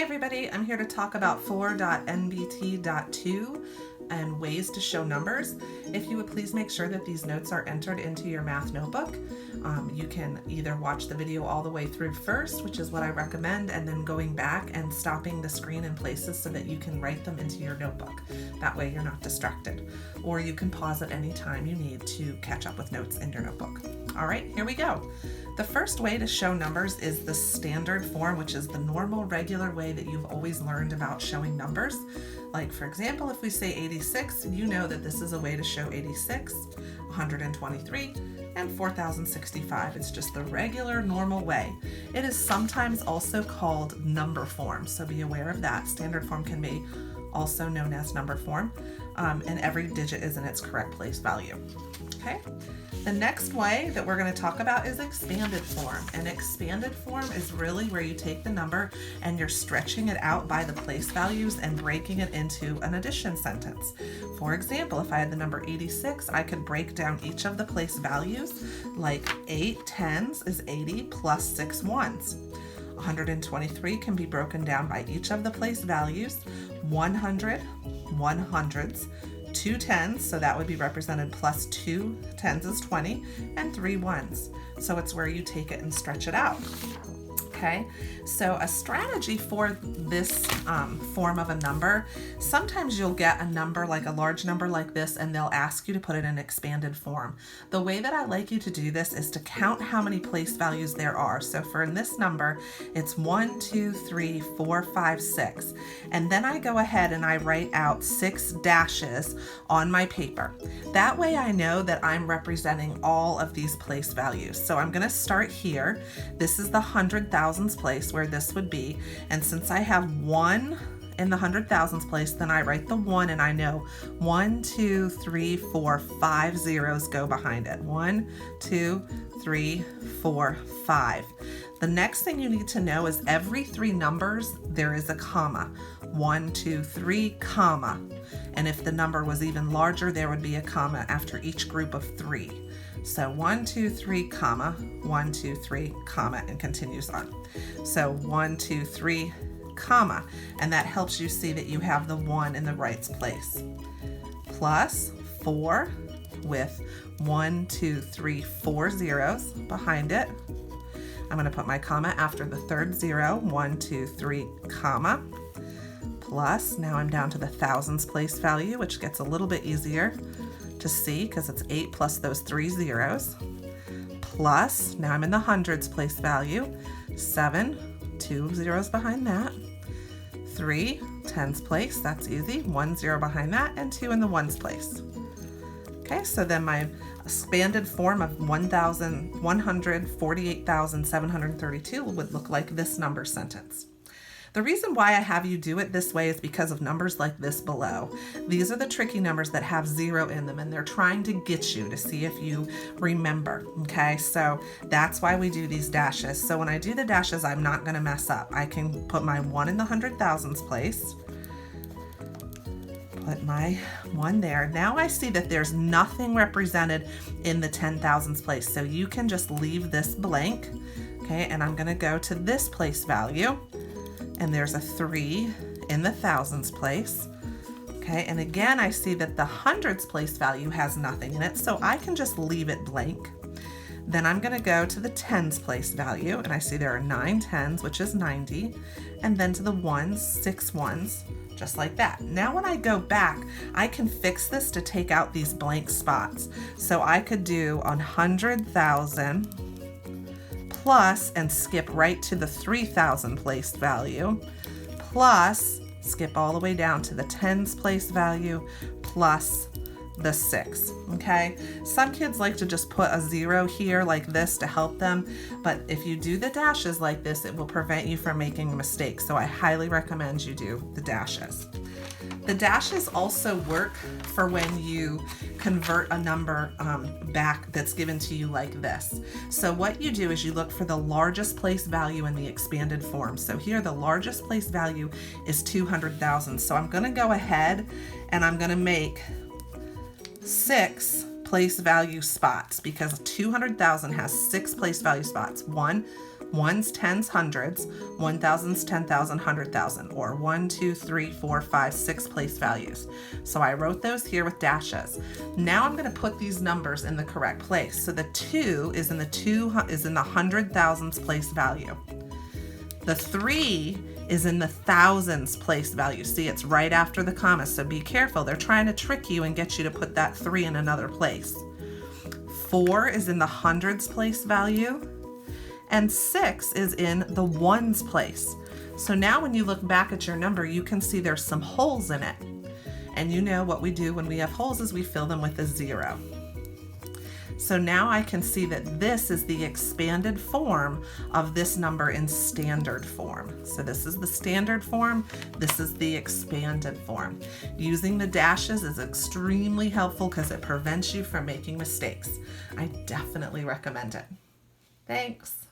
Hey everybody, I'm here to talk about 4.nbt.2 and ways to show numbers. If you would please make sure that these notes are entered into your math notebook. You can either watch the video all the way through first, which is what I recommend, and then going back and stopping the screen in places so that you can write them into your notebook. That way you're not distracted. Or you can pause at any time you need to catch up with notes in your notebook. All right, here we go. The first way to show numbers is the standard form, which is the normal, regular way that you've always learned about showing numbers. Like, for example, if we say 86, you know that this is a way to show 86, 123, and 4065. It's just the regular, normal way. It is sometimes also called number form, so be aware of that. Standard form can be also known as number form, and every digit is in its correct place value. Okay? The next way that we're going to talk about is expanded form. And expanded form is really where you take the number and you're stretching it out by the place values and breaking it into an addition sentence. For example, if I had the number 86, I could break down each of the place values, like 8 tens is 80 plus 6 ones. 123 can be broken down by each of the place values, 100, 100s, 2 tens, so that would be represented plus 2 tens is 20, and 3 ones. So it's where you take it and stretch it out. Okay, so a strategy for this form of a number, sometimes you'll get a number, like a large number like this, and they'll ask you to put it in expanded form. The way that I like you to do this is to count how many place values there are. So for this number, it's 1, 2, 3, 4, 5, 6. And then I go ahead and I write out 6 dashes on my paper. That way I know that I'm representing all of these place values. So I'm going to start here. This is the 100,000 place where this would be, and since I have 1 in the 100,000s place, then I write the 1 and I know 1, 2, 3, 4, 5 zeros go behind it. 1, 2, 3, 4, 5. The next thing you need to know is every 3 numbers there is a comma. 1, 2, 3, comma. And if the number was even larger, there would be a comma after each group of 3. So 1, 2, 3, comma, 1, 2, 3, comma, and continues on. So 1, 2, 3, comma, and that helps you see that you have the 1 in the right place. Plus 4 with 1, 2, 3, 4 zeros behind it. I'm going to put my comma after the third 0, 1, 2, 3, comma. Plus, now I'm down to the thousands place value, which gets a little bit easier to see because it's 8 plus those 3 zeros. Plus, now I'm in the hundreds place value, 7, 2 zeros behind that, 3 tens place, that's easy, 1 0 behind that, and 2 in the ones place. Okay, so then my expanded form of 1,148,732 would look like this number sentence. The reason why I have you do it this way is because of numbers like this below. These are the tricky numbers that have 0 in them, and they're trying to get you to see if you remember, okay? So that's why we do these dashes. So when I do the dashes, I'm not going to mess up. I can put my 1 in the 100,000s place, put my 1 there. Now I see that there's nothing represented in the 10,000s place, so you can just leave this blank, okay? And I'm going to go to this place value. And there's a 3 in the thousands place. Okay, and again, I see that the hundreds place value has nothing in it, so I can just leave it blank. Then I'm going to go to the tens place value, and I see there are 9 tens, which is 90, and then to the ones, 6 ones, just like that. Now when I go back, I can fix this to take out these blank spots. So I could do 100,000 plus and skip right to the 3,000 place value, plus skip all the way down to the tens place value, plus the 6, okay? Some kids like to just put a 0 here like this to help them, but if you do the dashes like this, it will prevent you from making a mistake, so I highly recommend you do the dashes. The dashes also work for when you convert a number back that's given to you like this. So what you do is you look for the largest place value in the expanded form. So here the largest place value is 200,000. So I'm going to go ahead and I'm going to make 6 place value spots because 200,000 has 6 place value spots. 1, Ones, tens, hundreds, 1,000s, 10,000, 100,000, or 1, 2, 3, 4, 5, 6 place values. So I wrote those here with dashes. Now I'm going to put these numbers in the correct place. So the 2 is in the hundred thousands place value. The 3 is in the thousands place value. See, it's right after the comma, so be careful. They're trying to trick you and get you to put that 3 in another place. 4 is in the hundreds place value, and 6 is in the ones place. So now when you look back at your number, you can see there's some holes in it. And you know what we do when we have holes is we fill them with a 0. So now I can see that this is the expanded form of this number in standard form. So this is the standard form, this is the expanded form. Using the dashes is extremely helpful because it prevents you from making mistakes. I definitely recommend it. Thanks.